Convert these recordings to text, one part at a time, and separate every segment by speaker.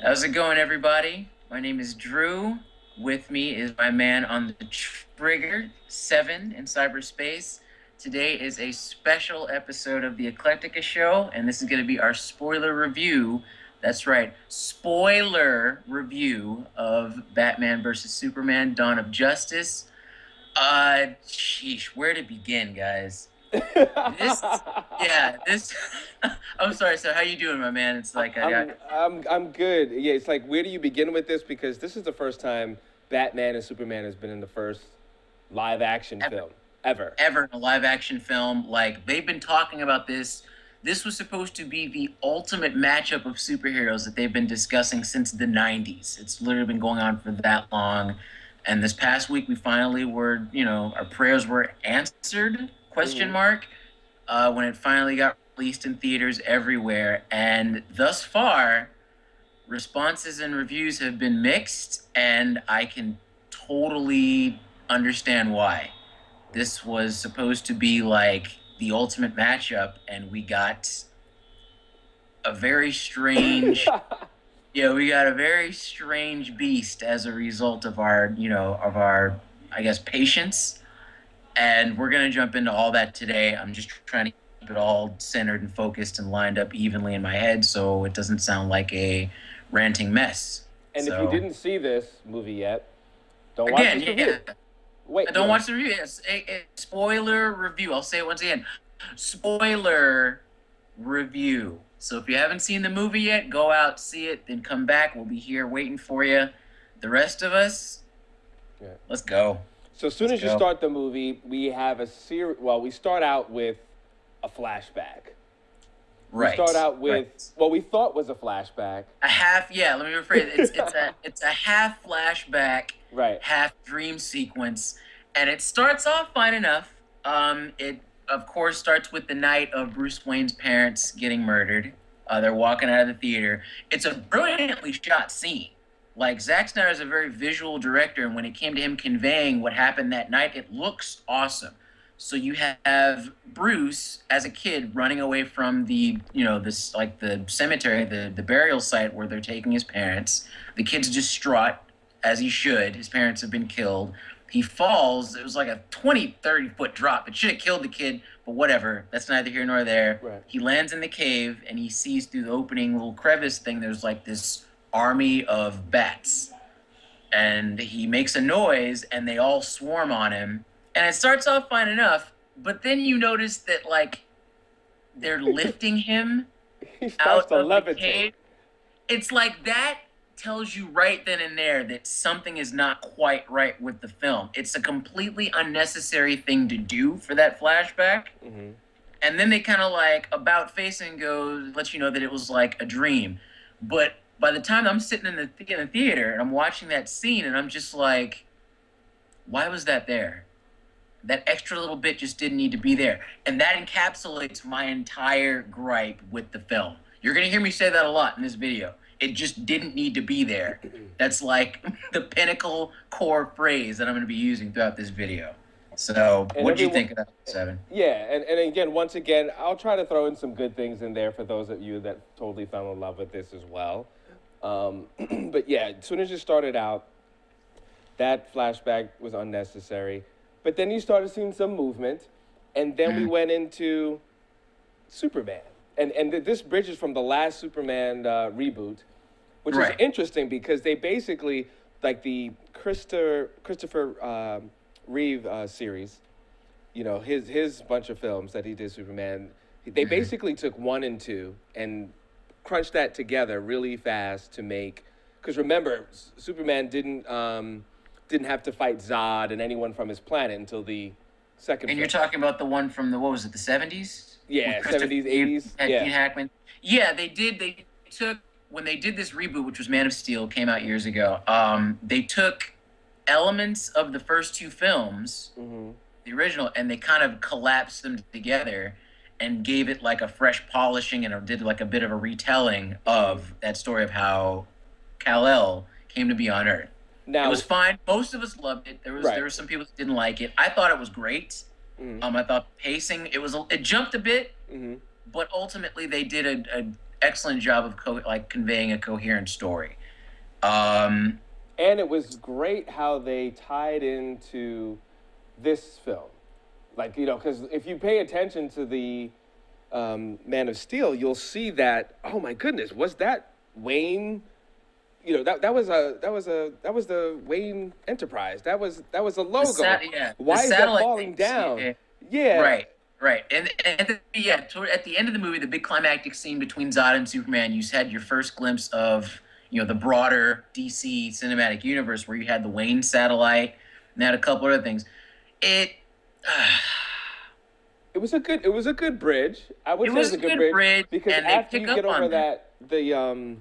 Speaker 1: How's it going, everybody? My name is Drew. With me is my man on the trigger, Seven in cyberspace. Today is a special episode of the Eclectica Show, and this is going to be our spoiler review. That's right, spoiler review of Batman versus Superman: Dawn of Justice. Sheesh, where to begin, guys? This, yeah, this. I'm sorry. So, how you doing, my man? It's like I got
Speaker 2: I'm good. Yeah, it's like where do you begin with this? Because this is the first time Batman and Superman has been in the first live action film ever.
Speaker 1: ever in a live action film. Like they've been talking about this. This was supposed to be the ultimate matchup of superheroes that they've been discussing since the 90s. It's literally been going on for that long. And this past week we finally were, our prayers were answered, question
Speaker 2: Hmm.
Speaker 1: mark, when it finally got released in theaters everywhere. And thus far, responses and reviews have been mixed, and I can totally understand why. This was supposed to be like the ultimate matchup, and we got a very strange, we got a very strange beast as a result of our, I guess, patience. And we're gonna jump into all that today. I'm just trying to keep it all centered and focused and lined up evenly in my head, so it doesn't sound like a ranting mess.
Speaker 2: And if you
Speaker 1: So
Speaker 2: didn't see this movie yet, don't watch
Speaker 1: again,
Speaker 2: this review.
Speaker 1: yeah,
Speaker 2: Wait,
Speaker 1: don't watch the review. It's a spoiler review. I'll say it once again. Spoiler review. So if you haven't seen the movie yet, go out, see it, then come back. We'll be here waiting for you. The rest of us,
Speaker 2: yeah.
Speaker 1: let's go.
Speaker 2: So as soon
Speaker 1: Let's
Speaker 2: as you
Speaker 1: go.
Speaker 2: start the movie, we have a series. Well, we start out with a flashback. We
Speaker 1: Right.
Speaker 2: start out with
Speaker 1: Right.
Speaker 2: what we thought was a flashback.
Speaker 1: A half, yeah, let me rephrase it. It's a half flashback,
Speaker 2: Right.
Speaker 1: half dream sequence, and it starts off fine enough. It of course starts with the night of Bruce Wayne's parents getting murdered. They're walking out of the theater. It's a brilliantly shot scene. Like Zack Snyder is a very visual director, and when it came to him conveying what happened that night, it looks awesome. So you have Bruce as a kid running away from this like the cemetery, the burial site where they're taking his parents. The kid's distraught, as he should. His parents have been killed. He falls. It was like a 20, 30 foot drop. It should have killed the kid, but whatever. That's neither here nor there.
Speaker 2: Right.
Speaker 1: He lands in the cave and he sees through the opening little crevice thing, there's like this army of bats. And he makes a noise and they all swarm on him. And it starts off fine enough, but then you notice that like they're lifting him
Speaker 2: He starts
Speaker 1: out
Speaker 2: to
Speaker 1: of the
Speaker 2: levitate.
Speaker 1: cave. It's like that tells you right then and there that something is not quite right with the film. It's a completely unnecessary thing to do for that flashback.
Speaker 2: Hmm.
Speaker 1: And then they kind of like about face and goes, let you know that it was like a dream. But by the time I'm sitting in the theater and I'm watching that scene and I'm just like, why was that there? That extra little bit just didn't need to be there. And that encapsulates my entire gripe with the film. You're going to hear me say that a lot in this video. It just didn't need to be there. That's like the pinnacle core phrase that I'm going to be using throughout this video. So,
Speaker 2: And
Speaker 1: what'd you
Speaker 2: everyone,
Speaker 1: think of that, Seven?
Speaker 2: yeah, and again, once again, I'll try to throw in some good things in there for those of you that totally fell in love with this as well. But yeah, as soon as you started out, that flashback was unnecessary. But then you started seeing some movement, and then we
Speaker 1: Mm,
Speaker 2: went into Superman. And this bridges from the last Superman reboot, which is
Speaker 1: right.
Speaker 2: interesting because they basically, like the Christopher Reeve series, his bunch of films that he did Superman, they
Speaker 1: Hmm.
Speaker 2: basically took one and two and crunched that together really fast to make. Because remember, Superman didn't have to fight Zod and anyone from his planet until the second
Speaker 1: And you're
Speaker 2: film.
Speaker 1: talking about the one from what was it, the 70s? With
Speaker 2: Yeah,
Speaker 1: Christopher
Speaker 2: 70s,
Speaker 1: Reeve
Speaker 2: 80s.
Speaker 1: and
Speaker 2: Yeah.
Speaker 1: Gene Hackman? Yeah, they did. They took, when they did this reboot, which was Man of Steel, came out years ago, they took elements of the first two films,
Speaker 2: Hmm.
Speaker 1: the original, and they kind of collapsed them together and gave it like a fresh polishing and did like a bit of a retelling
Speaker 2: Hmm.
Speaker 1: of that story of how Kal-El came to be on Earth. It was
Speaker 2: Now,
Speaker 1: fine. Most of us loved it. There
Speaker 2: right.
Speaker 1: were some people that didn't like it. I thought it was great.
Speaker 2: Hmm.
Speaker 1: I thought pacing it jumped a bit,
Speaker 2: Hmm.
Speaker 1: but ultimately they did a excellent job of conveying a coherent story. Um,
Speaker 2: And it was great how they tied into this film. Like, because if you pay attention to the Man of Steel, you'll see that, oh my goodness, was that Wayne? That was the Wayne Enterprise. That was a logo.
Speaker 1: the
Speaker 2: Why is that
Speaker 1: satellite
Speaker 2: falling
Speaker 1: things,
Speaker 2: down?
Speaker 1: yeah.
Speaker 2: Yeah.
Speaker 1: Right, right, at the end of the movie, the big climactic scene between Zod and Superman, you had your first glimpse of the broader DC cinematic universe, where you had the Wayne satellite and had a couple other things. It
Speaker 2: It was a good bridge. I would
Speaker 1: it
Speaker 2: say it
Speaker 1: was
Speaker 2: was
Speaker 1: a
Speaker 2: a good
Speaker 1: good
Speaker 2: bridge
Speaker 1: bridge,
Speaker 2: because
Speaker 1: and they
Speaker 2: after
Speaker 1: pick
Speaker 2: you get
Speaker 1: up
Speaker 2: over
Speaker 1: on that.
Speaker 2: the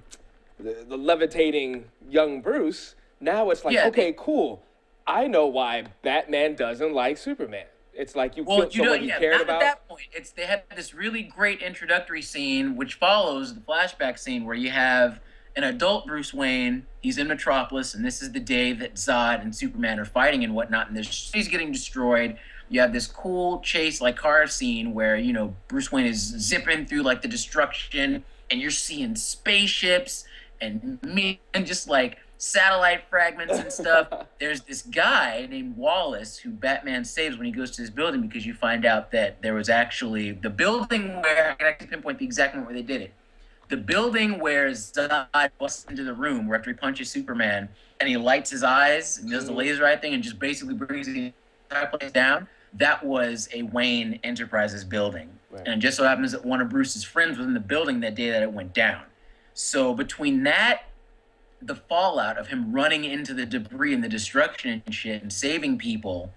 Speaker 2: levitating young Bruce, now it's like,
Speaker 1: Yeah,
Speaker 2: okay, cool. I know why Batman doesn't like Superman. It's like you
Speaker 1: well,
Speaker 2: killed someone he
Speaker 1: yeah,
Speaker 2: cared
Speaker 1: not at
Speaker 2: about.
Speaker 1: that point. They have this really great introductory scene, which follows the flashback scene, where you have an adult Bruce Wayne. He's in Metropolis, and this is the day that Zod and Superman are fighting and whatnot, and the city's getting destroyed. You have this cool chase, like car scene, where Bruce Wayne is zipping through like the destruction, and you're seeing spaceships and just like satellite fragments and stuff. There's this guy named Wallace who Batman saves when he goes to his building, because you find out that there was actually the building where I can actually pinpoint the exact moment where they did it. The building where Zod busts into the room where after he punches Superman and he lights his eyes and does the laser eye thing and just basically brings the entire place down. That was a Wayne Enterprises building.
Speaker 2: Right.
Speaker 1: And it just so happens that one of Bruce's friends was in the building that day that it went down. So between that, the fallout of him running into the debris and the destruction and shit and saving people,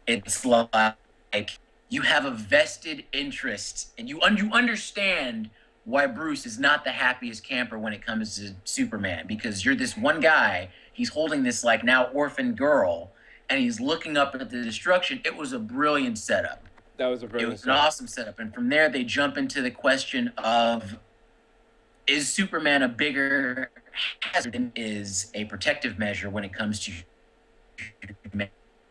Speaker 1: it's like you have a vested interest, and you understand why Bruce is not the happiest camper when it comes to Superman, because you're this one guy, he's holding this like now orphan girl, and he's looking up at the destruction. It was a brilliant setup.
Speaker 2: That was a
Speaker 1: It
Speaker 2: brilliant
Speaker 1: was an awesome setup. And from there, they jump into the question of, is Superman a bigger hazard than is a protective measure when it comes to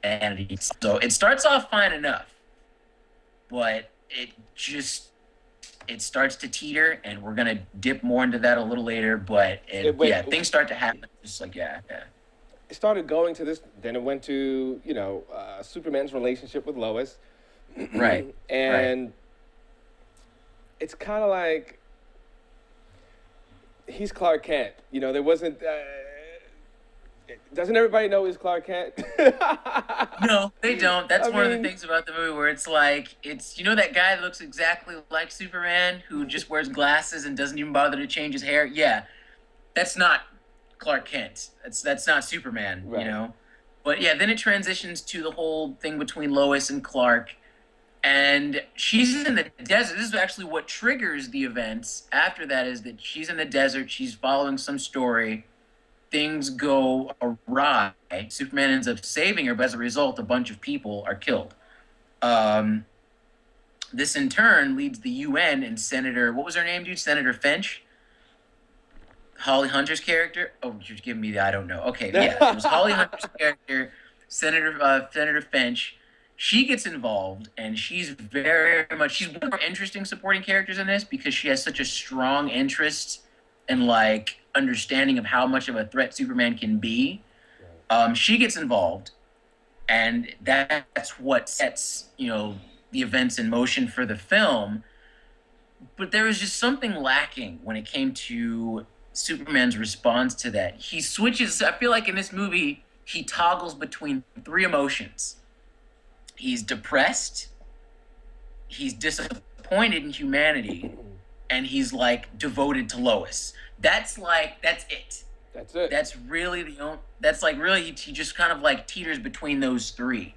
Speaker 1: humanity? So it starts off fine enough, but it starts to teeter, and we're gonna dip more into that a little later. But things start to happen. Just like
Speaker 2: It started going to this, then it went to, Superman's relationship with Lois.
Speaker 1: right,
Speaker 2: And it's kind of like he's Clark Kent. There wasn't. Doesn't everybody know he's Clark Kent?
Speaker 1: No, they don't. That's
Speaker 2: I
Speaker 1: one of the
Speaker 2: mean,
Speaker 1: things about the movie, where it's like, that guy that looks exactly like Superman, who just wears glasses and doesn't even bother to change his hair. Yeah, that's not Clark Kent. That's not Superman.
Speaker 2: Right.
Speaker 1: But yeah, then it transitions to the whole thing between Lois and Clark, and she's in the desert. This is actually what triggers the events after that, is that she's in the desert, she's following some story, things go awry, Superman ends up saving her, but as a result, a bunch of people are killed. This in turn leads the UN and Senator, what was her name, dude? Senator Finch? Holly Hunter's character? Oh, you're giving me the I don't know. Okay, yeah, it was Holly Hunter's character, Senator Finch. She gets involved, and she's she's one of the more interesting supporting characters in this, because she has such a strong interest and like understanding of how much of a threat Superman can be. She gets involved, and that's what sets the events in motion for the film. But there was just something lacking when it came to Superman's response to that. He switches. I feel like in this movie, he toggles between three emotions. He's depressed, he's disappointed in humanity, and he's like devoted to Lois. That's it.
Speaker 2: That's it.
Speaker 1: That's really that's like really he just kind of like teeters between those three.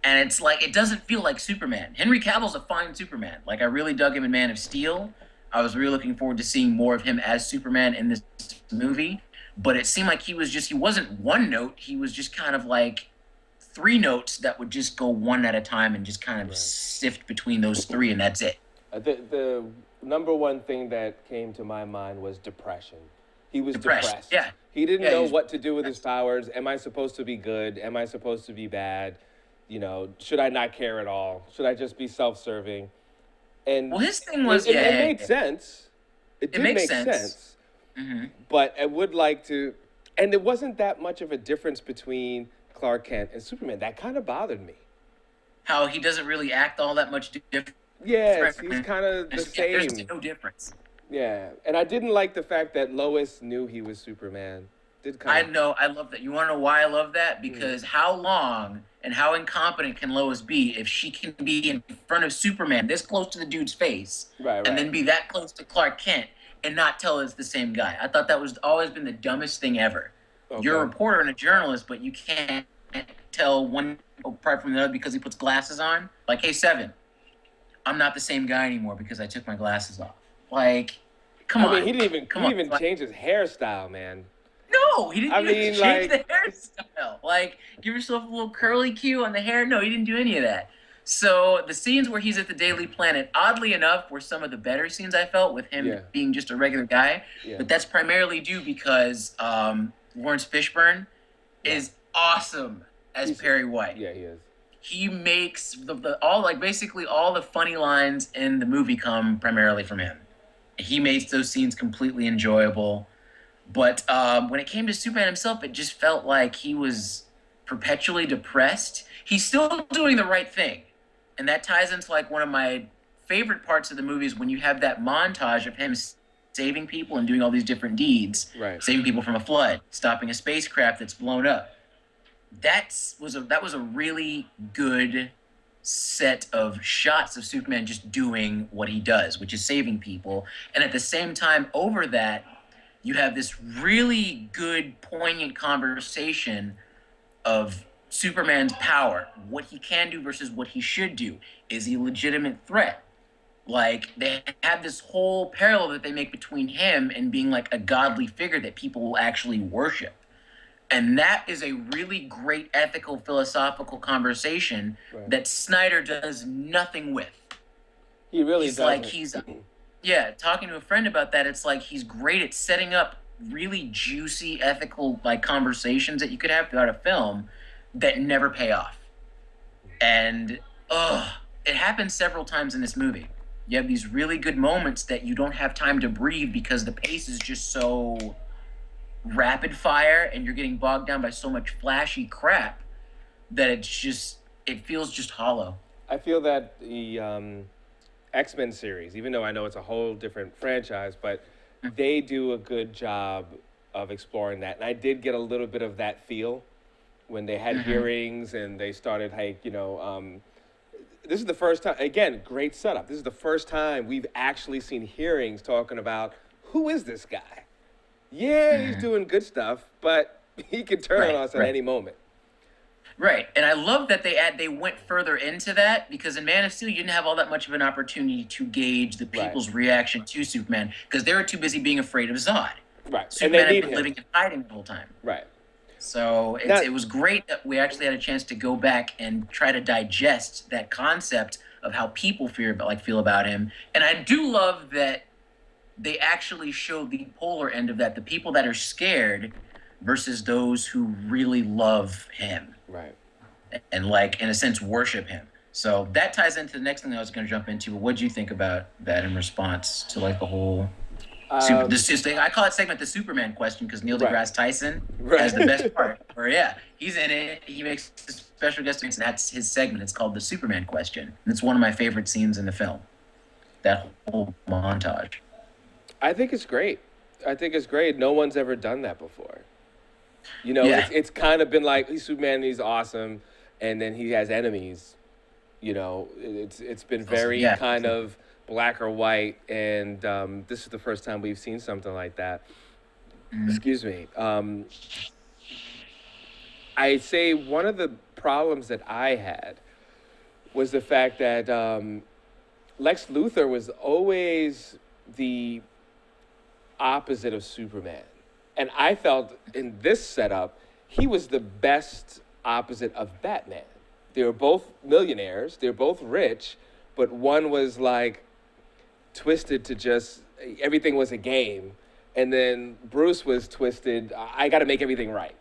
Speaker 1: And it's like, it doesn't feel like Superman. Henry Cavill's a fine Superman. Like, I really dug him in Man of Steel. I was really looking forward to seeing more of him as Superman in this movie. But it seemed like he wasn't one note. He was just kind of like three notes that would just go one at a time and just kind of sift between those three, and that's it.
Speaker 2: The number one thing that came to my mind was depression. He was depressed.
Speaker 1: Yeah.
Speaker 2: He didn't
Speaker 1: Yeah,
Speaker 2: know
Speaker 1: he's
Speaker 2: what to do with his powers. Am I supposed to be good? Am I supposed to be bad? Should I not care at all? Should I just be self-serving? And
Speaker 1: Well, his thing was,
Speaker 2: it made sense. It did
Speaker 1: makes
Speaker 2: make
Speaker 1: sense.
Speaker 2: sense. But I would like to And there wasn't that much of a difference between Clark Kent and Superman. That kind of bothered me.
Speaker 1: How he doesn't really act all that much different.
Speaker 2: Yeah, he's kind of the
Speaker 1: Yeah, there's
Speaker 2: same.
Speaker 1: no difference.
Speaker 2: Yeah, and I didn't like the fact that Lois knew he was Superman. Did kind
Speaker 1: I
Speaker 2: of.
Speaker 1: know, I love that. You want to know why I love that?
Speaker 2: Mm.
Speaker 1: Because how long and how incompetent can Lois be if she can be in front of Superman this close to the dude's face
Speaker 2: Right,
Speaker 1: and
Speaker 2: right.
Speaker 1: then be that close to Clark Kent and not tell it's the same guy? I thought that was always been the dumbest thing ever. You're a
Speaker 2: Okay.
Speaker 1: reporter and a journalist, but you can't tell one apart from the other because he puts glasses on. Like, hey, Seven, I'm not the same guy anymore because I took my glasses off. Like, come
Speaker 2: I mean,
Speaker 1: on,
Speaker 2: he
Speaker 1: come on.
Speaker 2: didn't even
Speaker 1: Like,
Speaker 2: change his hairstyle, man.
Speaker 1: no, he didn't
Speaker 2: I
Speaker 1: even
Speaker 2: mean,
Speaker 1: change the
Speaker 2: like,
Speaker 1: hairstyle. Like, give yourself a little curly cue on the hair. No, he didn't do any of that. So the scenes where he's at the Daily Planet, oddly enough, were some of the better scenes I felt with him
Speaker 2: yeah,
Speaker 1: being just a regular guy.
Speaker 2: yeah,
Speaker 1: But that's primarily due because Lawrence Fishburne
Speaker 2: right.
Speaker 1: is awesome as
Speaker 2: He's,
Speaker 1: Perry White.
Speaker 2: yeah, he is.
Speaker 1: He makes the all like basically all the funny lines in the movie come primarily from him. He makes those scenes completely enjoyable. But when it came to Superman himself, it just felt like he was perpetually depressed. He's still doing the right thing. And that ties into like one of my favorite parts of the movies when you have that montage of him saving people and doing all these different deeds,
Speaker 2: Right.
Speaker 1: saving people from a flood, stopping a spacecraft that's blown up. That was a really good set of shots of Superman just doing what he does, which is saving people. And at the same time, over that, you have this really good, poignant conversation of Superman's power, what he can do versus what he should do. Is he a legitimate threat? Like, they have this whole parallel that they make between him and being like a godly figure that people will actually worship. And that is a really great ethical, philosophical conversation
Speaker 2: Right.
Speaker 1: that Snyder does nothing with.
Speaker 2: He really
Speaker 1: He's
Speaker 2: doesn't.
Speaker 1: like, yeah, talking to a friend about that, it's like he's great at setting up really juicy ethical like conversations that you could have throughout a film that never pay off. And it happens several times in this movie. You have these really good moments that you don't have time to breathe because the pace is just so rapid fire and you're getting bogged down by so much flashy crap that it feels just hollow.
Speaker 2: I feel that the X-Men series, even though I know it's a whole different franchise, but they do a good job of exploring that. And I did get a little bit of that feel when they had hearings and they started, like, this is the first time, again, great setup. This is the first time we've actually seen hearings talking about who is this guy? Yeah, he's doing good stuff, but he can turn on
Speaker 1: Right,
Speaker 2: us at
Speaker 1: right.
Speaker 2: any moment.
Speaker 1: Right, and I love that they went further into that because in Man of Steel you didn't have all that much of an opportunity to gauge the
Speaker 2: Right.
Speaker 1: people's reaction to Superman because they were too busy being afraid of Zod.
Speaker 2: Right. And
Speaker 1: Superman
Speaker 2: they
Speaker 1: had
Speaker 2: need
Speaker 1: been
Speaker 2: him.
Speaker 1: living in hiding the whole time.
Speaker 2: Right.
Speaker 1: So
Speaker 2: Now-
Speaker 1: it was great that we actually had a chance to go back and try to digest that concept of how people feel about him. And I do love that they actually showed the polar end of that, the people that are scared versus those who really love him
Speaker 2: Right.
Speaker 1: and like in a sense worship him. So that ties into the next thing I was going to jump into. What do you think about that in response to like the whole this thing? I call it segment the Superman question because Neil
Speaker 2: Right.
Speaker 1: deGrasse Tyson
Speaker 2: Right.
Speaker 1: has the best part. Or yeah, he's in it. He makes a special guest appearance, and that's his segment. It's called the Superman question. And it's one of my favorite scenes in the film. That whole montage.
Speaker 2: I think it's great. I think it's great. No one's ever done that before.
Speaker 1: Yeah.
Speaker 2: It's kind of been like he's Superman, he's awesome, and then he has enemies. It's been very
Speaker 1: yeah.
Speaker 2: kind of black or white, and this is the first time we've seen something like that. Excuse me. I say one of the problems that I had was the fact that Lex Luthor was always the opposite of Superman. And I felt in this setup, he was the best opposite of Batman. They were both millionaires, they were both rich, but one was like twisted to just everything was a game. And then Bruce was twisted, I got to make everything right.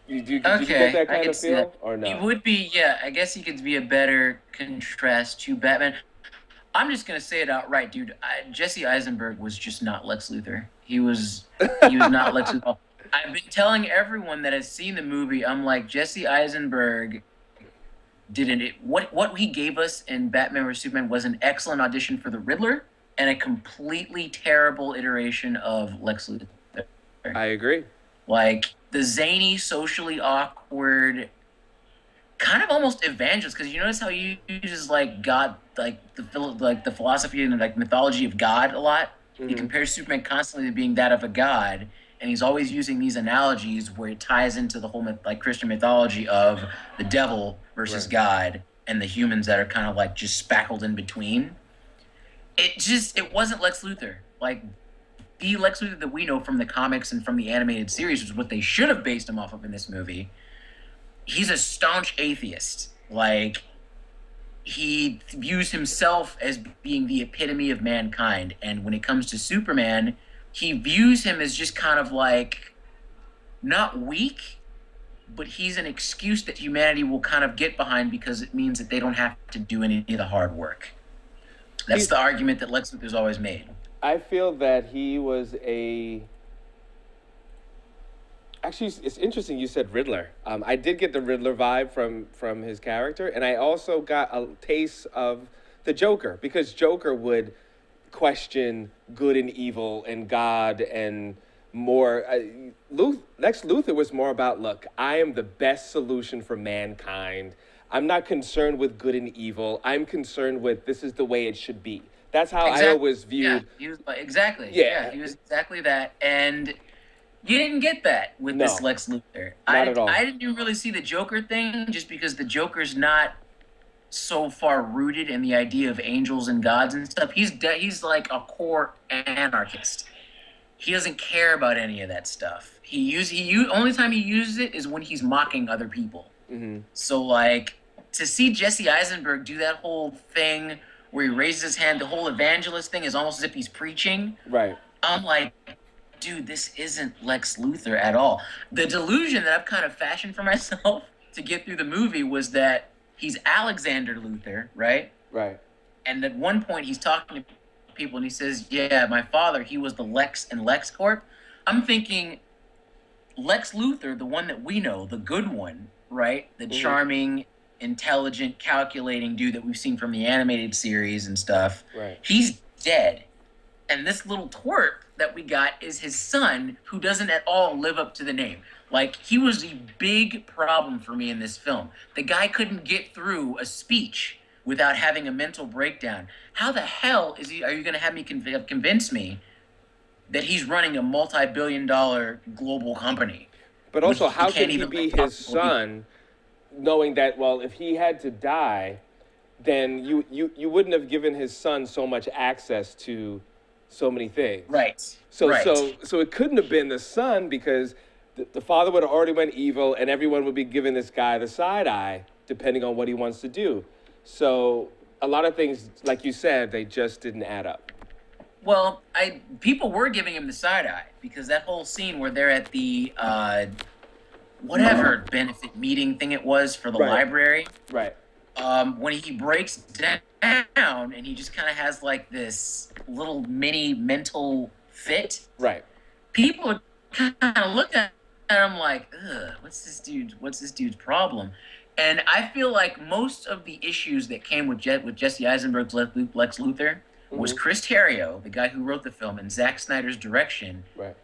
Speaker 2: Did you get that
Speaker 1: I
Speaker 2: kind
Speaker 1: can
Speaker 2: of
Speaker 1: see
Speaker 2: feel?
Speaker 1: that.
Speaker 2: Or no?
Speaker 1: He would be, yeah. I guess he could be a better contrast to Batman. I'm just gonna say it outright, dude. Jesse Eisenberg was just not Lex Luthor. He was not Lex Luthor. I've been telling everyone that has seen the movie. I'm like, Jesse Eisenberg didn't it what he gave us in Batman vs Superman was an excellent audition for the Riddler and a completely terrible iteration of Lex Luthor.
Speaker 2: I agree.
Speaker 1: Like the zany, socially awkward, kind of almost evangelist. Because you notice how he uses like God, like the philosophy and like mythology of God a lot. He compares Superman constantly to being that of a god, and he's always using these analogies where it ties into the whole like Christian mythology of the devil versus God and the humans that are kind of like just spackled in between. It wasn't Lex Luthor. Like the Lex Luthor that we know from the comics and from the animated series was what they should have based him off of in this movie. He's a staunch atheist. Like he views himself as being the epitome of mankind, and when it comes to Superman, he views him as just kind of like not weak, but he's an excuse that humanity will kind of get behind because it means that they don't have to do any of the hard work. That's the argument that Lex Luthor's always made.
Speaker 2: I feel that he was a. Actually, it's interesting you said Riddler. I did get the Riddler vibe from his character, and I also got a taste of the Joker because Joker would question good and evil and God and more. Lex Luthor was more about, look, I am the best solution for mankind. I'm not concerned with good and evil. I'm concerned with this is the way it should be. That's how I always viewed.
Speaker 1: Yeah, he was exactly.
Speaker 2: Yeah,
Speaker 1: he was exactly that, and you didn't get that with this Lex Luthor.
Speaker 2: Not at all.
Speaker 1: I didn't even really see the Joker thing, just because the Joker's not so far rooted in the idea of angels and gods and stuff. He's like a core anarchist. He doesn't care about any of that stuff. Only time he uses it is when he's mocking other people.
Speaker 2: Mm-hmm.
Speaker 1: So like to see Jesse Eisenberg do that whole thing where he raises his hand, the whole evangelist thing is almost as if he's preaching.
Speaker 2: Right.
Speaker 1: I'm like, dude, this isn't Lex Luthor at all. The delusion that I've kind of fashioned for myself to get through the movie was that he's Alexander Luthor, right?
Speaker 2: Right.
Speaker 1: And at one point he's talking to people and he says, yeah, my father, he was the Lex in LexCorp. I'm thinking Lex Luthor, the one that we know, the good one, right? The charming, intelligent, calculating dude that we've seen from the animated series and stuff.
Speaker 2: Right.
Speaker 1: He's dead. And this little twerp that we got is his son, who doesn't at all live up to the name. Like, he was a big problem for me in this film. The guy couldn't get through a speech without having a mental breakdown. How the hell are you going to have me convince me that he's running a multi-billion-dollar global company?
Speaker 2: But also, how can he be his son, knowing that, well, if he had to die, then you wouldn't have given his son so much access to so many things.
Speaker 1: Right.
Speaker 2: So it couldn't have been the son because the father would have already went evil and everyone would be giving this guy the side eye depending on what he wants to do. So a lot of things, like you said, they just didn't add up.
Speaker 1: Well, people were giving him the side eye because that whole scene where they're at the whatever benefit meeting thing it was for the library.
Speaker 2: Right.
Speaker 1: When he breaks down and he just kind of has like this little mini mental fit.
Speaker 2: Right.
Speaker 1: People are kind of looking at him like, ugh, what's this dude's problem? And I feel like most of the issues that came with Jesse Eisenberg's Lex Luthor was Chris Terrio, the guy who wrote the film, and Zack Snyder's direction.
Speaker 2: Right.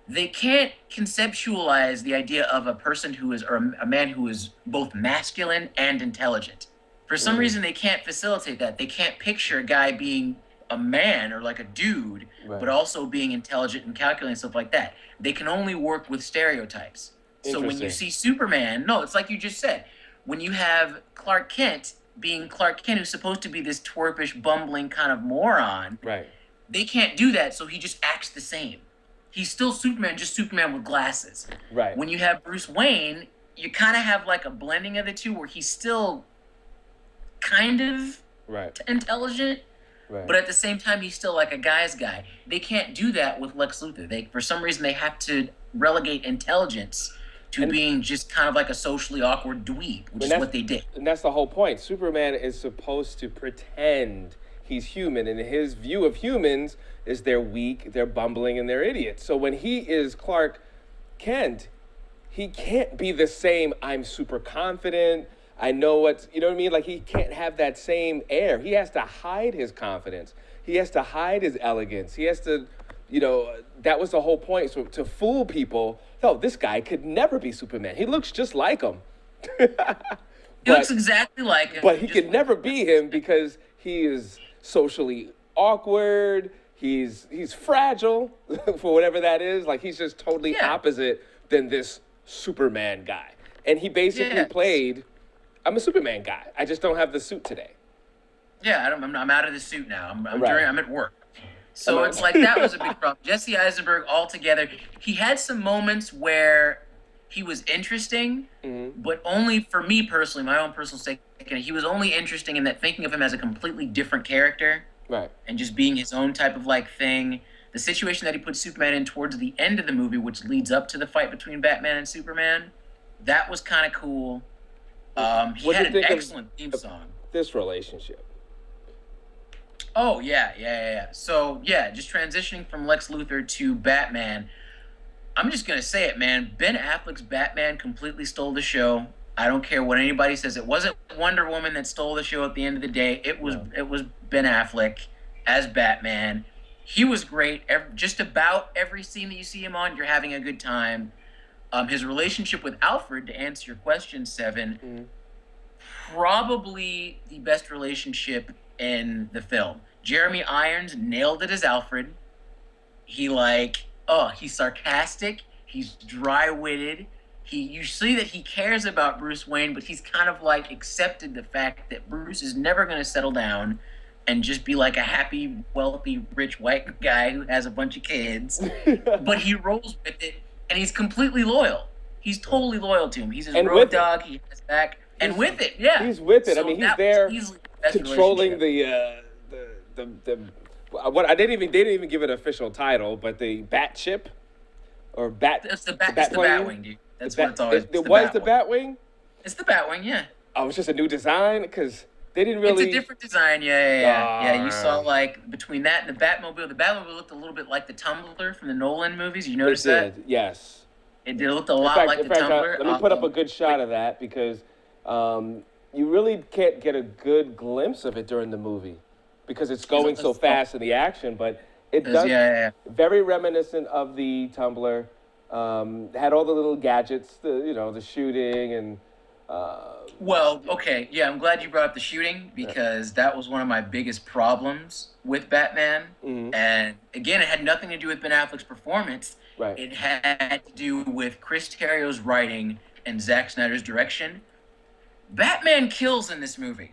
Speaker 1: They can't conceptualize the idea of a person or a man who is both masculine and intelligent. For some reason, they can't facilitate that. They can't picture a guy being a man or like a dude, but also being intelligent and calculating and stuff like that. They can only work with stereotypes. So when you see Superman, it's like you just said. When you have Clark Kent being Clark Kent, who's supposed to be this twerpish, bumbling kind of moron,
Speaker 2: right? They
Speaker 1: can't do that, so he just acts the same. He's still Superman, just Superman with glasses.
Speaker 2: Right.
Speaker 1: When you have Bruce Wayne, you kind of have like a blending of the two where he's still kind of intelligent, but at the same time, he's still like a guy's guy. They can't do that with Lex Luthor. For some reason, they have to relegate intelligence to
Speaker 2: And
Speaker 1: being just kind of like a socially awkward dweeb, which
Speaker 2: and
Speaker 1: is
Speaker 2: that's
Speaker 1: what they did.
Speaker 2: and that's the whole point. Superman is supposed to pretend he's human, and his view of humans is they're weak, they're bumbling, and they're idiots. So when he is Clark Kent, he can't be the same. I'm super confident. I know what's, you know what I mean? Like he can't have that same air. He has to hide his confidence. He has to hide his elegance. He has to, that was the whole point. So to fool people, no, this guy could never be Superman. He looks just like him.
Speaker 1: He looks
Speaker 2: but
Speaker 1: exactly like him.
Speaker 2: but he
Speaker 1: just
Speaker 2: can never be him because he is socially awkward. He's fragile for whatever that is. Like he's just totally
Speaker 1: Yeah.
Speaker 2: opposite than this Superman guy. And he basically
Speaker 1: Yes.
Speaker 2: played, I'm a Superman guy. I just don't have the suit today.
Speaker 1: Yeah, I'm out of the suit now.
Speaker 2: Right.
Speaker 1: I'm at work. So
Speaker 2: I'm
Speaker 1: it's like that was a big problem. Jesse Eisenberg altogether, he had some moments where he was interesting, but only for me personally, my own personal stake. He was only interesting in that thinking of him as a completely different character
Speaker 2: Right.
Speaker 1: and just being his own type of like thing. The situation that he put Superman in towards the end of the movie, which leads up to the fight between Batman and Superman, that was kind of cool. He
Speaker 2: What do
Speaker 1: had
Speaker 2: you
Speaker 1: an
Speaker 2: think of
Speaker 1: excellent theme song.
Speaker 2: this relationship?
Speaker 1: Oh yeah. So yeah, just transitioning from Lex Luthor to Batman. I'm just gonna say it, man. Ben Affleck's Batman completely stole the show. I don't care what anybody says. It wasn't Wonder Woman that stole the show at the end of the day. It was Ben Affleck as Batman. He was great. Just about every scene that you see him on, you're having a good time. His relationship with Alfred, to answer your question, Seven, probably the best relationship in the film. Jeremy Irons nailed it as Alfred. He's sarcastic, he's dry-witted. You see that he cares about Bruce Wayne, but he's kind of like accepted the fact that Bruce is never going to settle down and just be like a happy, wealthy, rich white guy who has a bunch of kids. But he rolls with it, and he's completely loyal. He's totally loyal to him. He's his
Speaker 2: And
Speaker 1: road
Speaker 2: with it.
Speaker 1: dog. He has his back, and with it, yeah.
Speaker 2: He's with it. I
Speaker 1: So
Speaker 2: mean, he's
Speaker 1: that was
Speaker 2: there
Speaker 1: easily the best
Speaker 2: controlling
Speaker 1: relationship.
Speaker 2: the what I didn't even give it an official title, but the Bat Chip or Bat.
Speaker 1: It's the
Speaker 2: Batwing?
Speaker 1: Batwing, dude. That's what it's always.
Speaker 2: It was the Batwing.
Speaker 1: It's the Batwing, yeah.
Speaker 2: Oh, it's just a new design because they didn't
Speaker 1: It's
Speaker 2: really.
Speaker 1: a different design, yeah. You saw
Speaker 2: Ah.
Speaker 1: like between that and the Batmobile. The Batmobile looked a little bit like the Tumbler from the Nolan movies. You
Speaker 2: It
Speaker 1: noticed that?
Speaker 2: did, yes.
Speaker 1: It looked a lot like
Speaker 2: In
Speaker 1: the
Speaker 2: fact,
Speaker 1: Tumbler.
Speaker 2: let me put up a good shot of that because you really can't get a good glimpse of it during the movie because it's going so fast in the action, but it does
Speaker 1: Yeah.
Speaker 2: very reminiscent of the Tumbler. Had all the little gadgets, the shooting and.
Speaker 1: Well, okay, yeah. I'm glad you brought up the shooting because that was one of my biggest problems with Batman. And again, it had nothing to do with Ben Affleck's performance.
Speaker 2: Right.
Speaker 1: It had to do with Chris Terrio's writing and Zack Snyder's direction. Batman kills in this movie.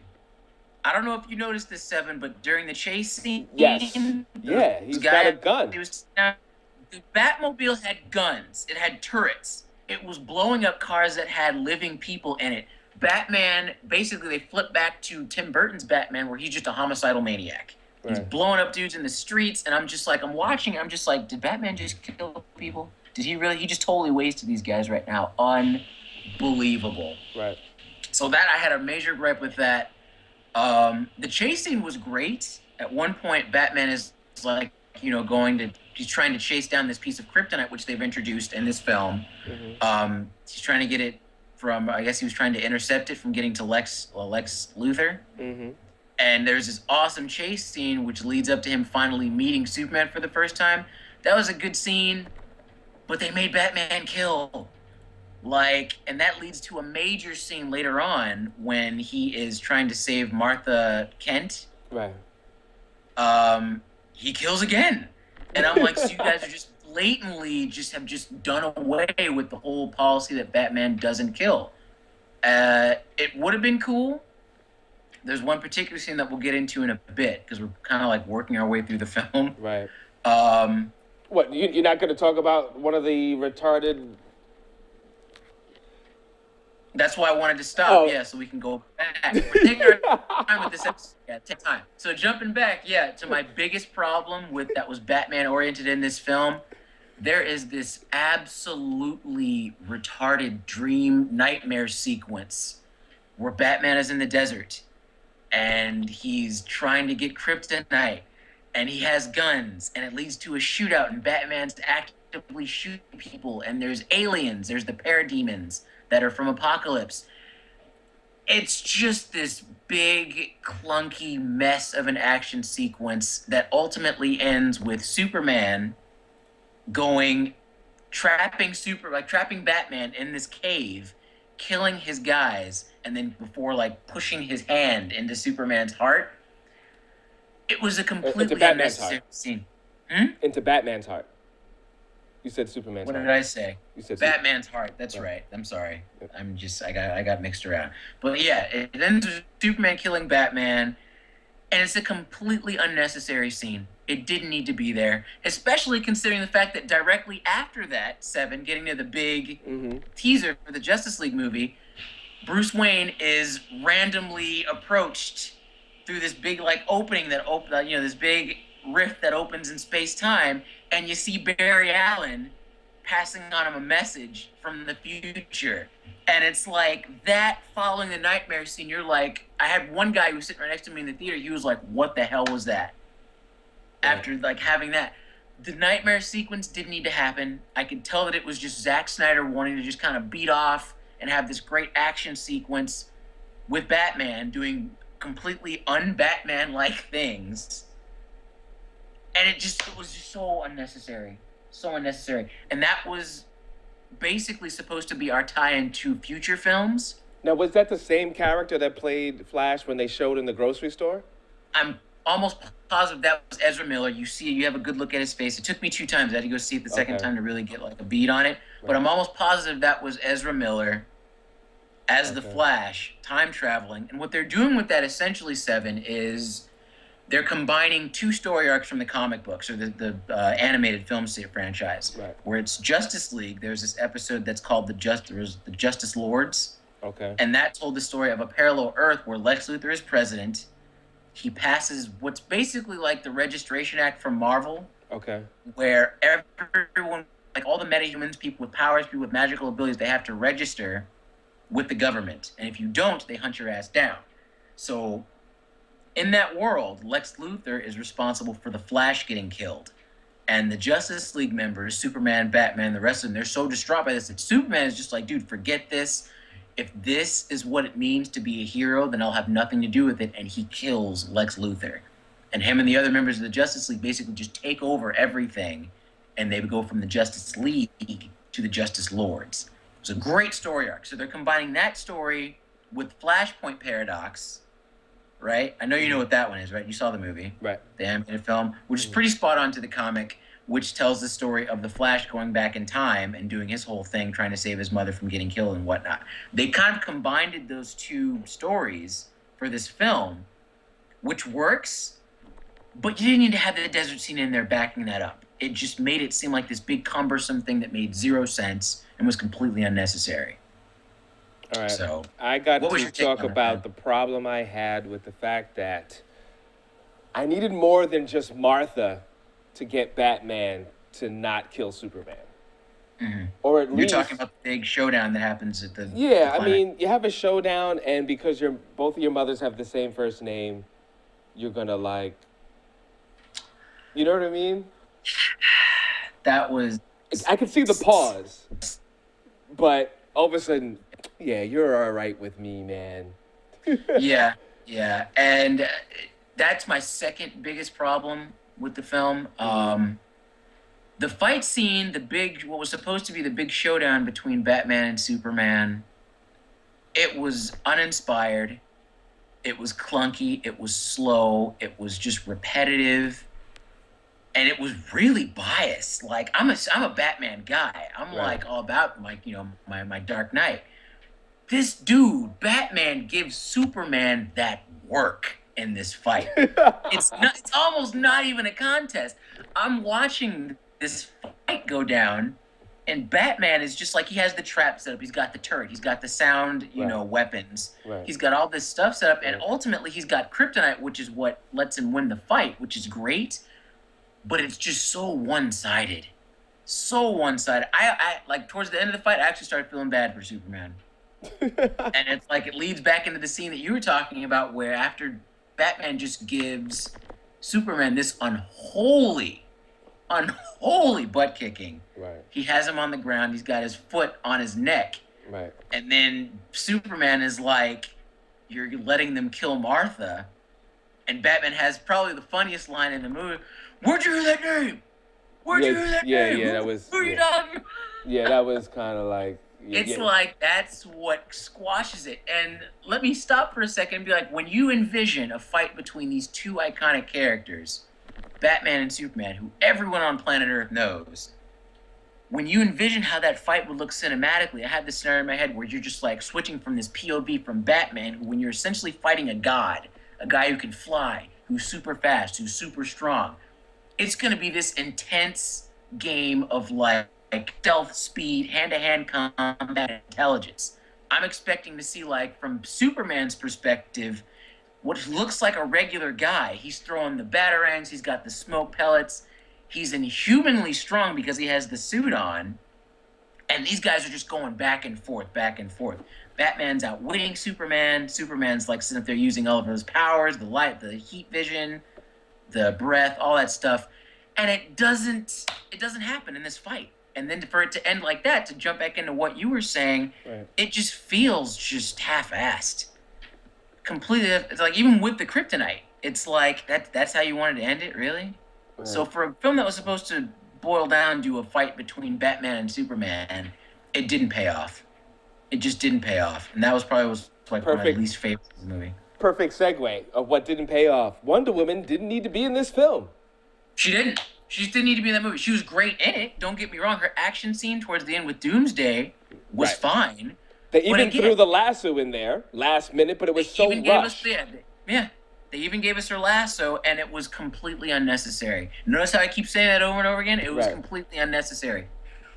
Speaker 1: I don't know if you noticed this, Seven, but during the chase scene,
Speaker 2: Yes. Yeah, he's got a gun.
Speaker 1: The Batmobile had guns. It had turrets. It was blowing up cars that had living people in it. Batman, basically, they flip back to Tim Burton's Batman, where he's just a homicidal maniac. He's
Speaker 2: Right.
Speaker 1: blowing up dudes in the streets, and I'm watching, I'm just like, did Batman just kill people? Did he really? He just totally wasted these guys right now. Unbelievable.
Speaker 2: Right.
Speaker 1: So that I had a major gripe with that. The chase scene was great. At one point, Batman is like, he's trying to chase down this piece of kryptonite, which they've introduced in this film. He's trying to get it from, I guess he was trying to intercept it from getting to Lex Luthor. And there's this awesome chase scene, which leads up to him finally meeting Superman for the first time. That was a good scene, but they made Batman kill. And that leads to a major scene later on when he is trying to save Martha Kent.
Speaker 2: Right.
Speaker 1: He kills again. And I'm like, so you guys are just blatantly have just done away with the whole policy that Batman doesn't kill. It would have been cool. There's one particular scene that we'll get into in a bit because we're kind of like working our way through the film.
Speaker 2: Right.
Speaker 1: Um,
Speaker 2: What, you're not going to talk about one of the retarded...
Speaker 1: That's why I wanted to stop,
Speaker 2: Oh.
Speaker 1: yeah, so we can go back. We're taking our time with this episode. Yeah, take time. So jumping back, to my biggest problem with that was Batman oriented in this film. there is this absolutely retarded dream nightmare sequence where Batman is in the desert and he's trying to get kryptonite and he has guns and it leads to a shootout and Batman's actively shooting people and there's aliens, there's the parademons that are from Apocalypse. It's just this big clunky mess of an action sequence that ultimately ends with Superman going trapping Batman in this cave, killing his guys, and then before like pushing his hand into Superman's heart. It was a
Speaker 2: Into
Speaker 1: completely
Speaker 2: Batman's
Speaker 1: unnecessary
Speaker 2: heart.
Speaker 1: scene.
Speaker 2: Into Batman's heart. You said Superman's
Speaker 1: What
Speaker 2: heart.
Speaker 1: did I say?
Speaker 2: You said
Speaker 1: Batman's heart. That's
Speaker 2: Right.
Speaker 1: right. I'm sorry. I got mixed around. But yeah, it ends with Superman killing Batman, and it's a completely unnecessary scene. It didn't need to be there, especially considering the fact that directly after that, Seven, getting to the big teaser for the Justice League movie, Bruce Wayne is randomly approached through this big like opening this big rift that opens in space time, and you see Barry Allen passing on him a message from the future. And it's like that following the nightmare scene, you're like, I had one guy who was sitting right next to me in the theater, he was like, what the hell was that? After like having that. The nightmare sequence didn't need to happen. I could tell that it was just Zack Snyder wanting to just kind of beat off and have this great action sequence with Batman doing completely un-Batman like things. And it was just so unnecessary. So unnecessary. And that was basically supposed to be our tie-in to future films.
Speaker 2: Now, was that the same character that played Flash when they showed in the grocery store?
Speaker 1: I'm almost positive that was Ezra Miller. You have a good look at his face. It took me 2 times. I had to go see it the second
Speaker 2: Okay.
Speaker 1: time to really get like a beat on it. But
Speaker 2: Right.
Speaker 1: I'm almost positive that was Ezra Miller as the
Speaker 2: Okay.
Speaker 1: Flash, time traveling. And what they're doing with that essentially, Seven, is they're combining 2 story arcs from the comic books or the animated film franchise.
Speaker 2: Right.
Speaker 1: Where it's Justice League. There's this episode that's called the Justice Lords.
Speaker 2: Okay.
Speaker 1: And that told the story of a parallel Earth where Lex Luthor is president. He passes what's basically like the Registration Act from Marvel,
Speaker 2: Okay.
Speaker 1: where everyone, like all the metahumans, people with powers, people with magical abilities, they have to register with the government. And if you don't, they hunt your ass down. So in that world, Lex Luthor is responsible for the Flash getting killed. And the Justice League members, Superman, Batman, the rest of them, they're so distraught by this that Superman is just like, dude, forget this. If this is what it means to be a hero, then I'll have nothing to do with it. And he kills Lex Luthor. And him and the other members of the Justice League basically just take over everything. And they go from the Justice League to the Justice Lords. It was a great story arc. So they're combining that story with Flashpoint Paradox, right? I know you know what that one is, right? You saw the movie,
Speaker 2: Right.
Speaker 1: the animated film, which is pretty spot on to the comic, which tells the story of the Flash going back in time and doing his whole thing, trying to save his mother from getting killed and whatnot. They kind of combined those 2 stories for this film, which works, but you didn't need to have the desert scene in there backing that up. It just made it seem like this big cumbersome thing that made 0 sense and was completely unnecessary.
Speaker 2: All right.
Speaker 1: So,
Speaker 2: I got
Speaker 1: what was
Speaker 2: to
Speaker 1: your take
Speaker 2: talk
Speaker 1: on it,
Speaker 2: about
Speaker 1: man?
Speaker 2: the problem I had with the fact that I needed more than just Martha to get Batman to not kill Superman. Or at
Speaker 1: You're
Speaker 2: least
Speaker 1: talking about the big showdown that happens at the
Speaker 2: Yeah, I
Speaker 1: climax.
Speaker 2: mean, you have a showdown, and because both of your mothers have the same first name, you're gonna like, you know what I mean?
Speaker 1: That was
Speaker 2: I could see the pause, but all of a sudden, yeah, you're all right with me, man.
Speaker 1: yeah, and that's my second biggest problem with the film. The fight scene, what was supposed to be the big showdown between Batman and Superman, it was uninspired. It was clunky. It was slow. It was just repetitive, and it was really biased. Like I'm a Batman guy. I'm
Speaker 2: Right.
Speaker 1: like all about my Dark Knight. This dude, Batman, gives Superman that work in this fight. It's almost not even a contest. I'm watching this fight go down, and Batman is just like, he has the trap set up. He's got the turret. He's got the sound,
Speaker 2: Right.
Speaker 1: weapons.
Speaker 2: Right.
Speaker 1: He's got all this stuff set up, and
Speaker 2: Right.
Speaker 1: ultimately he's got kryptonite, which is what lets him win the fight, which is great. But it's just so one-sided. so one-sided. I like towards the end of the fight, I actually started feeling bad for Superman. And it's like it leads back into the scene that you were talking about, where after Batman just gives Superman this unholy butt kicking.
Speaker 2: Right.
Speaker 1: He has him on the ground. He's got his foot on his neck.
Speaker 2: Right.
Speaker 1: And then Superman is like, "You're letting them kill Martha." And Batman has probably the funniest line in the movie. "Where'd you hear that name? Where'd you hear that name?
Speaker 2: Yeah, that was.
Speaker 1: Who are you
Speaker 2: Yeah.
Speaker 1: talking?"
Speaker 2: Yeah, that was kind of like. Yeah,
Speaker 1: It's like that's what squashes it. And let me stop for a second and be like, when you envision a fight between these two iconic characters, Batman and Superman, who everyone on planet Earth knows, when you envision how that fight would look cinematically, I had this scenario in my head where you're just like switching from this POV from Batman, who, when you're essentially fighting a god, a guy who can fly, who's super fast, who's super strong, it's going to be this intense game of like stealth, speed, hand-to-hand combat, intelligence. I'm expecting to see, like, from Superman's perspective, what looks like a regular guy. He's throwing the batarangs, he's got the smoke pellets, he's inhumanly strong because he has the suit on, and these guys are just going back and forth, back and forth. Batman's outwitting Superman. Superman's like sitting up there using all of his powers, the light, the heat vision, the breath, all that stuff. And it doesn't happen in this fight. And then for it to end like that, to jump back into what you were saying,
Speaker 2: Right.
Speaker 1: it just feels just half-assed. Completely, it's like even with the kryptonite, it's like that's how you wanted to end it, really?
Speaker 2: Right.
Speaker 1: So for a film that was supposed to boil down to a fight between Batman and Superman, it didn't pay off. It just didn't pay off. And that was probably like one of my
Speaker 2: Perfect.
Speaker 1: least favorites of the movie.
Speaker 2: Perfect segue of what didn't pay off. Wonder Woman didn't need to be in this film.
Speaker 1: She didn't. She just didn't need to be in that movie. She was great in it. Don't get me wrong. Her action scene towards the end with Doomsday was
Speaker 2: Right.
Speaker 1: fine.
Speaker 2: They
Speaker 1: But
Speaker 2: even
Speaker 1: again-
Speaker 2: threw the lasso in there last minute, but it was so
Speaker 1: even gave us
Speaker 2: rushed.
Speaker 1: They even gave us her lasso, and it was completely unnecessary. Notice how I keep saying that over and over again? It was
Speaker 2: Right.
Speaker 1: completely unnecessary.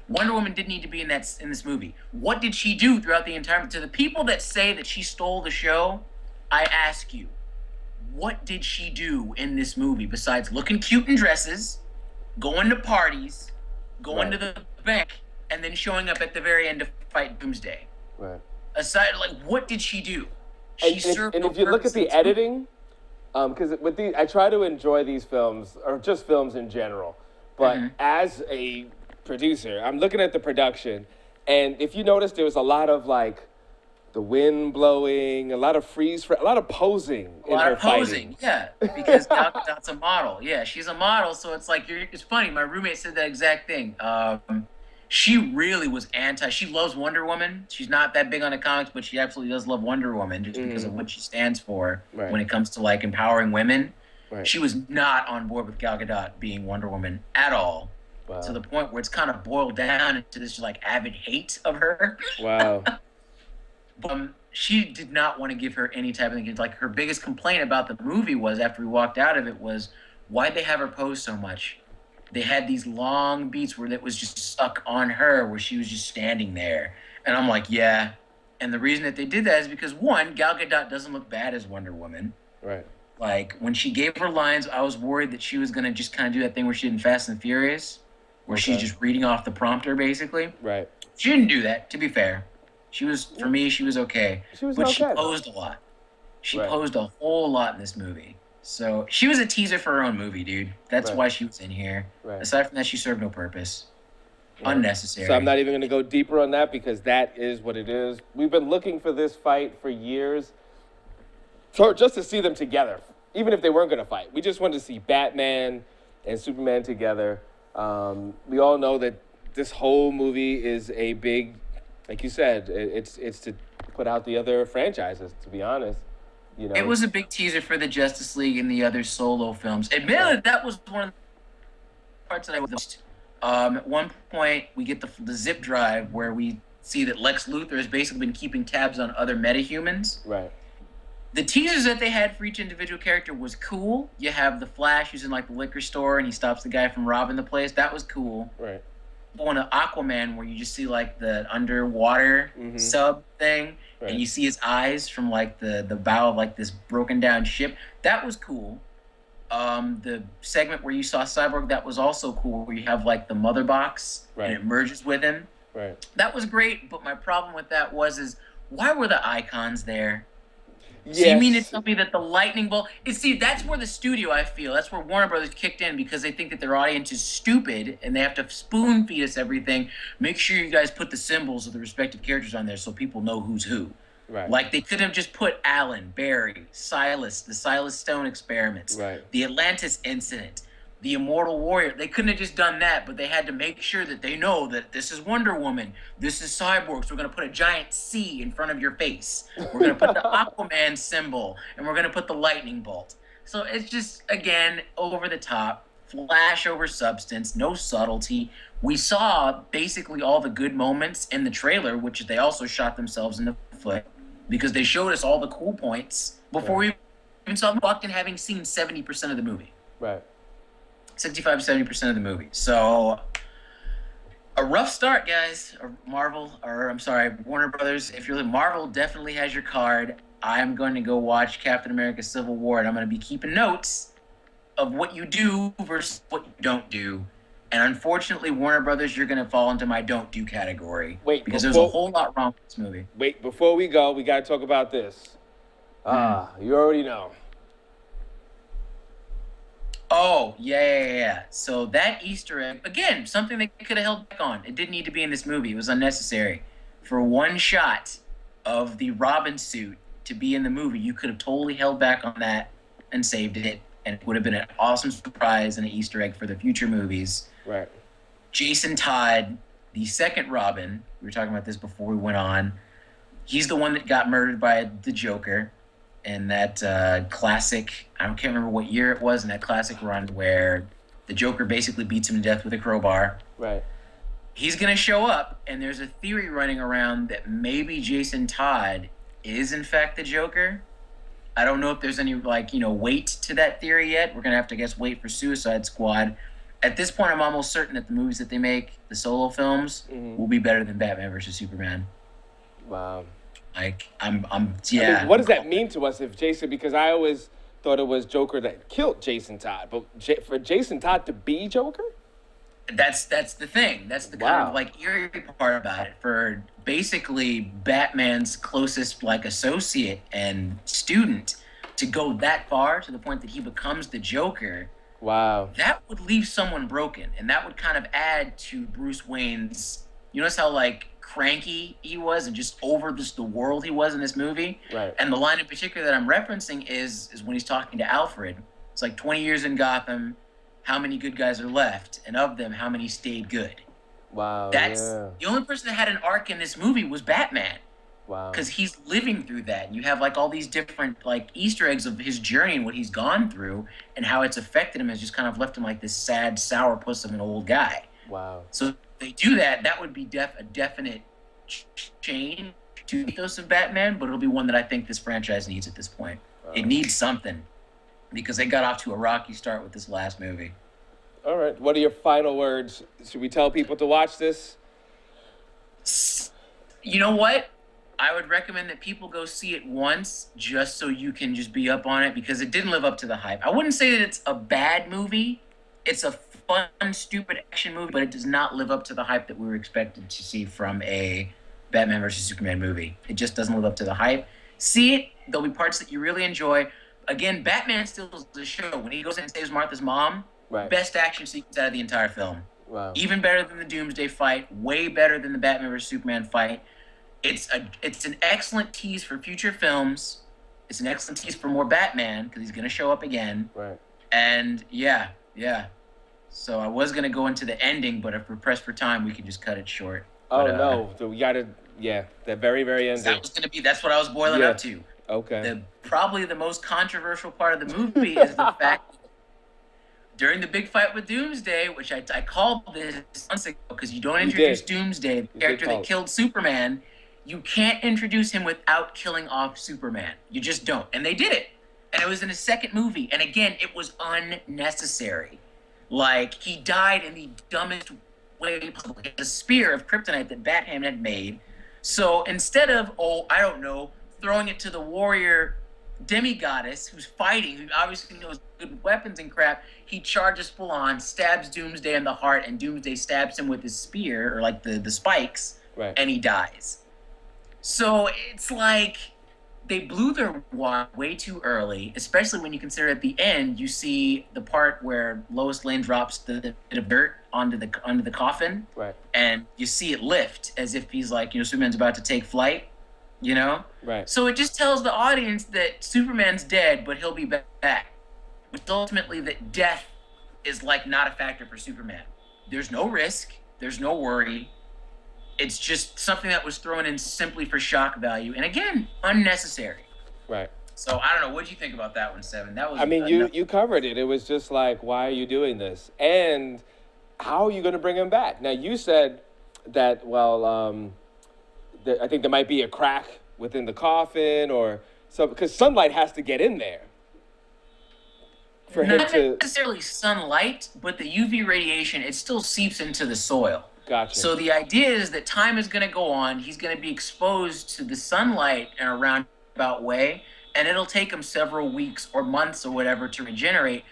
Speaker 1: Wonder Woman didn't need to be in this movie. What did she do throughout the entire? To the people that say that she stole the show, I ask you, what did she do in this movie besides looking cute in dresses, going to parties, going to
Speaker 2: Right.
Speaker 1: the bank, and then showing up at the very end to fight Doomsday?
Speaker 2: Right.
Speaker 1: Aside, like, what did she do? She served
Speaker 2: And
Speaker 1: no
Speaker 2: if you look
Speaker 1: purpose
Speaker 2: at the
Speaker 1: in this movie.
Speaker 2: editing, because with the I try to enjoy these films or just films in general, but
Speaker 1: Mhm.
Speaker 2: as a producer, I'm looking at the production, and if you notice, there was a lot of like the wind blowing, a lot of a lot of posing
Speaker 1: A
Speaker 2: in
Speaker 1: lot
Speaker 2: her
Speaker 1: of posing,
Speaker 2: fighting.
Speaker 1: yeah, because Gal Gadot's a model. Yeah, she's a model, so it's like it's funny. My roommate said that exact thing. She really was anti. She loves Wonder Woman. She's not that big on the comics, but she absolutely does love Wonder Woman just because of what she stands for
Speaker 2: Right.
Speaker 1: when it comes to like empowering women.
Speaker 2: Right.
Speaker 1: She was not on board with Gal Gadot being Wonder Woman at all,
Speaker 2: Wow.
Speaker 1: to the point where it's kind of boiled down into this like avid hate of her.
Speaker 2: Wow.
Speaker 1: She did not want to give her any type of thing. Like her biggest complaint about the movie was after we walked out of it was, why'd they have her pose so much? They had these long beats where it was just stuck on her, where she was just standing there. And I'm like, yeah. And the reason that they did that is because one, Gal Gadot doesn't look bad as Wonder Woman.
Speaker 2: Right.
Speaker 1: Like when she gave her lines, I was worried that she was gonna just kind of do that thing where she did in Fast and Furious, where she's
Speaker 2: Okay.
Speaker 1: just reading off the prompter basically.
Speaker 2: Right.
Speaker 1: She didn't do that, to be fair. She was, for me, she was okay.
Speaker 2: She was
Speaker 1: But she
Speaker 2: okay.
Speaker 1: posed a lot. She
Speaker 2: Right.
Speaker 1: posed a whole lot in this movie. So she was a teaser for her own movie, dude. That's
Speaker 2: Right.
Speaker 1: why she was in here.
Speaker 2: Right.
Speaker 1: Aside from that, she served no purpose.
Speaker 2: Right.
Speaker 1: Unnecessary.
Speaker 2: So I'm not even going to go deeper on that because that is what it is. We've been looking for this fight for years, just to see them together, even if they weren't going to fight. We just wanted to see Batman and Superman together. We all know that this whole movie is a big, like you said, it's to put out the other franchises. To be honest, you know,
Speaker 1: It was a big teaser for the Justice League and the other solo films. Admittedly, that was one of the parts that I was the most. At one point, we get the zip drive where we see that Lex Luthor has basically been keeping tabs on other metahumans.
Speaker 2: right.
Speaker 1: The teasers that they had for each individual character was cool. You have the Flash who's in like the liquor store and he stops the guy from robbing the place. That was cool.
Speaker 2: Right.
Speaker 1: One of Aquaman where you just see like the underwater
Speaker 2: Mhm.
Speaker 1: sub thing
Speaker 2: Right.
Speaker 1: and you see his eyes from like the bow of like this broken down ship. That was cool. The segment where you saw Cyborg, that was also cool, where you have like the mother box
Speaker 2: Right.
Speaker 1: and it merges with him.
Speaker 2: Right.
Speaker 1: That was great, but my problem with that is why were the icons there?
Speaker 2: Yes.
Speaker 1: So you mean to tell me that the lightning bolt? See, that's where the studio, I feel, that's where Warner Brothers kicked in, because they think that their audience is stupid and they have to spoon feed us everything. Make sure you guys put the symbols of the respective characters on there so people know who's who.
Speaker 2: Right.
Speaker 1: Like, they could have just put Alan, Barry, Silas, the Silas Stone experiments,
Speaker 2: Right.
Speaker 1: the Atlantis incident, the Immortal Warrior. They couldn't have just done that, but they had to make sure that they know that this is Wonder Woman, this is Cyborg, so we're going to put a giant C in front of your face. We're going to put the Aquaman symbol, and we're going to put the lightning bolt. So it's just, again, over the top, flash over substance, no subtlety. We saw basically all the good moments in the trailer, which they also shot themselves in the foot, because they showed us all the cool points before we even saw them, walked in having seen 70% of the movie.
Speaker 2: Right.
Speaker 1: 65 70% of the movie. So a rough start, guys. Warner Brothers. If you're Marvel, definitely has your card. I'm going to go watch Captain America: Civil War, and I'm going to be keeping notes of what you do versus what you don't do. And unfortunately, Warner Brothers, you're going to fall into my don't do category.
Speaker 2: Wait,
Speaker 1: because there's a whole lot wrong with this movie.
Speaker 2: Wait, before we go, we got to talk about this. You already know.
Speaker 1: Oh, yeah. So that Easter egg, again, something they could have held back on. It didn't need to be in this movie. It was unnecessary. For one shot of the Robin suit to be in the movie, you could have totally held back on that and saved it, and it would have been an awesome surprise and an Easter egg for the future movies.
Speaker 2: Right.
Speaker 1: Jason Todd, the second Robin, we were talking about this before we went on, he's the one that got murdered by the Joker. In that classic, I can't remember what year it was, in that classic run where the Joker basically beats him to death with a crowbar.
Speaker 2: Right.
Speaker 1: He's going to show up, and there's a theory running around that maybe Jason Todd is, in fact, the Joker. I don't know if there's any, weight to that theory yet. We're going to have to, wait for Suicide Squad. At this point, I'm almost certain that the movies that they make, the solo films, will be better than Batman versus Superman.
Speaker 2: Wow.
Speaker 1: I'm
Speaker 2: I mean, what does that mean to us if Jason? Because I always thought it was Joker that killed Jason Todd, but for Jason Todd to be Joker,
Speaker 1: that's the thing. That's the kind of eerie part about it. For basically Batman's closest associate and student to go that far to the point that he becomes the Joker.
Speaker 2: Wow.
Speaker 1: That would leave someone broken, and that would kind of add to Bruce Wayne's. You notice how cranky he was and just over the world he was in this movie.
Speaker 2: Right.
Speaker 1: And the line in particular that I'm referencing is when he's talking to Alfred. It's 20 years in Gotham, how many good guys are left, and of them, how many stayed good?
Speaker 2: Wow.
Speaker 1: That's the only person that had an arc in this movie was Batman.
Speaker 2: Wow.
Speaker 1: Because he's living through that. And you have all these different Easter eggs of his journey and what he's gone through and how it's affected him, has just kind of left him this sad sourpuss of an old guy.
Speaker 2: Wow.
Speaker 1: So if they do that, that would be a definite change to the ethos of Batman, but it'll be one that I think this franchise needs at this point. It needs something because they got off to a rocky start with this last movie.
Speaker 2: All right. What are your final words? Should we tell people to watch this?
Speaker 1: You know what? I would recommend that people go see it once just so you can just be up on it, because it didn't live up to the hype. I wouldn't say that it's a bad movie. It's a fun, stupid action movie, but it does not live up to the hype that we were expected to see from a Batman versus Superman movie. It just doesn't live up to the hype. See it. There'll be parts that you really enjoy. Again, Batman steals the show. When he goes in and saves Martha's mom, best action sequence out of the entire film.
Speaker 2: Wow.
Speaker 1: Even better than the Doomsday fight. Way better than the Batman versus Superman fight. It's an excellent tease for future films. It's an excellent tease for more Batman, because he's going to show up again.
Speaker 2: Right.
Speaker 1: And yeah. So I was going to go into the ending, but if we're pressed for time, we can just cut it short.
Speaker 2: Oh, no. So we got to, the very, very ending.
Speaker 1: That's what I was boiling up to.
Speaker 2: Okay.
Speaker 1: Probably the most controversial part of the movie is the fact that during the big fight with Doomsday, which I called this months ago, because you don't introduce Doomsday, the character that killed Superman. You can't introduce him without killing off Superman. You just don't. And they did it. And it was in his second movie. And again, it was unnecessary. He died in the dumbest way possible. The spear of kryptonite that Batman had made. So instead of, throwing it to the Warrior demigoddess who's fighting, who obviously knows good weapons and crap. He charges full on, stabs Doomsday in the heart, and Doomsday stabs him with his spear, or like the spikes,
Speaker 2: Right.
Speaker 1: and he dies. So it's like they blew their wad way too early, especially when you consider at the end you see the part where Lois Lane drops the bit of dirt onto the coffin,
Speaker 2: Right.
Speaker 1: and you see it lift as if he's like, Superman's about to take flight, you know.
Speaker 2: Right.
Speaker 1: So it just tells the audience that Superman's dead, but he'll be back, which is ultimately that death is like not a factor for Superman. There's no risk, there's no worry. It's just something that was thrown in simply for shock value, and again, unnecessary.
Speaker 2: Right.
Speaker 1: So I don't know. What do you think about that one, Seven? That was.
Speaker 2: I mean, you covered it. It was just like, why are you doing this? And how are you going to bring him back? Now, you said that, well, I think there might be a crack within the coffin or so, because sunlight has to get in there for him
Speaker 1: not
Speaker 2: to.
Speaker 1: necessarily sunlight, but the UV radiation, it still seeps into the soil.
Speaker 2: Gotcha.
Speaker 1: So the idea is that time is going to go on. He's going to be exposed to the sunlight in a roundabout way, and it'll take him several weeks or months or whatever to regenerate.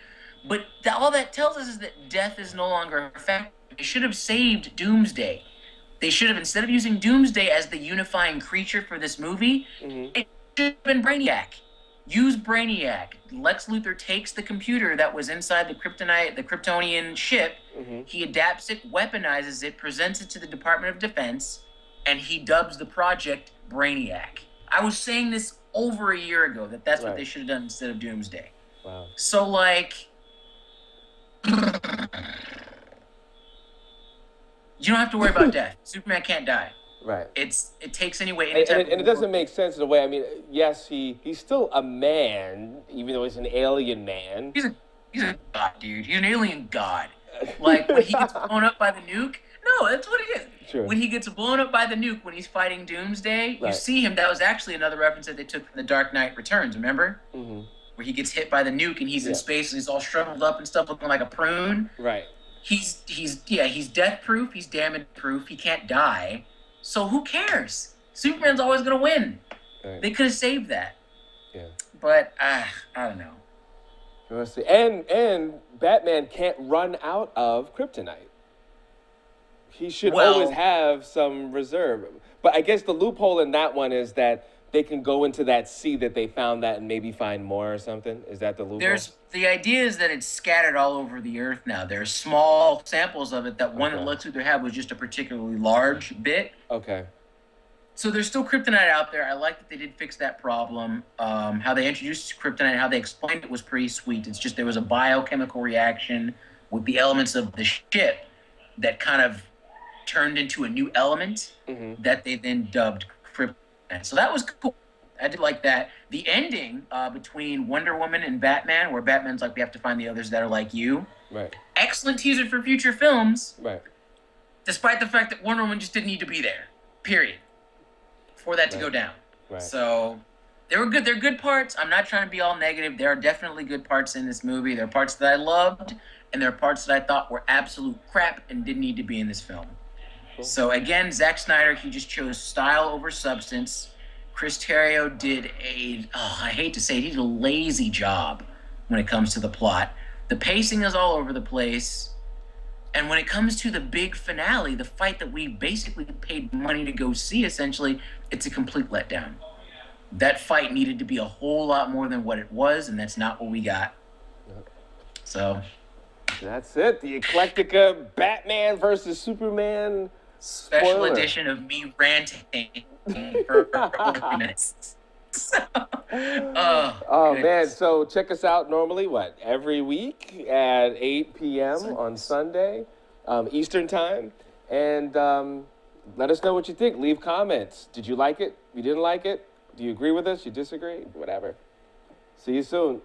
Speaker 1: But all that tells us is that death is no longer a factor. They should have saved Doomsday. They should have, instead of using Doomsday as the unifying creature for this movie, it should have been Brainiac. Use Brainiac. Lex Luthor takes the computer that was inside the Kryptonian ship. He adapts it, weaponizes it, presents it to the Department of Defense, and he dubs the project Brainiac. I was saying this over a year ago, that's what they should have done instead of Doomsday.
Speaker 2: Wow.
Speaker 1: So, like, you don't have to worry about death. Superman can't die.
Speaker 2: Right.
Speaker 1: It takes anyway.
Speaker 2: And it doesn't make sense in a way. I mean, yes, he's still a man, even though he's an alien man.
Speaker 1: He's a god, dude. He's an alien god. Like, when he gets blown up by the nuke. No, that's what he is.
Speaker 2: Sure.
Speaker 1: When he gets blown up by the nuke, when he's fighting Doomsday, you see him. That was actually another reference that they took from The Dark Knight Returns, remember? Where he gets hit by the nuke and he's in space and he's all shriveled up and stuff, looking like a prune.
Speaker 2: Right.
Speaker 1: He's death proof. He's damage proof. He can't die. So who cares? Superman's always gonna win. Right. They could have saved that.
Speaker 2: Yeah.
Speaker 1: But I don't know.
Speaker 2: Let's see. And Batman can't run out of kryptonite. He should always have some reserve. But I guess the loophole in that one is that they can go into that sea that they found that and maybe find more or something. Is that the loophole?
Speaker 1: The idea is that it's scattered all over the earth now. There's small samples of it. That one that Lex Luthor had was just a particularly large bit.
Speaker 2: Okay.
Speaker 1: So there's still kryptonite out there. I like that they did fix that problem. How they introduced kryptonite, how they explained it was pretty sweet. It's just there was a biochemical reaction with the elements of the ship that kind of turned into a new element that they then dubbed kryptonite. So that was cool. I did like that. The ending between Wonder Woman and Batman, where Batman's like, we have to find the others that are like you.
Speaker 2: Right.
Speaker 1: Excellent teaser for future films.
Speaker 2: Right.
Speaker 1: Despite the fact that Wonder Woman just didn't need to be there. Period. For that to go down.
Speaker 2: Right.
Speaker 1: So they were good. They're good parts. I'm not trying to be all negative. There are definitely good parts in this movie. There are parts that I loved, and there are parts that I thought were absolute crap and didn't need to be in this film. Cool. So again, Zack Snyder, he just chose style over substance. Chris Terrio did I hate to say it, he did a lazy job when it comes to the plot. The pacing is all over the place. And when it comes to the big finale, the fight that we basically paid money to go see, essentially, it's a complete letdown. That fight needed to be a whole lot more than what it was, and that's not what we got. So
Speaker 2: that's it. The Eclectica Batman versus Superman
Speaker 1: special edition of me ranting for a couple of minutes.
Speaker 2: Oh man, so check us out normally, every week at 8 p.m. on Sunday, Eastern time. And let us know what you think. Leave comments. Did you like it? You didn't like it? Do you agree with us? You disagree? Whatever. See you soon.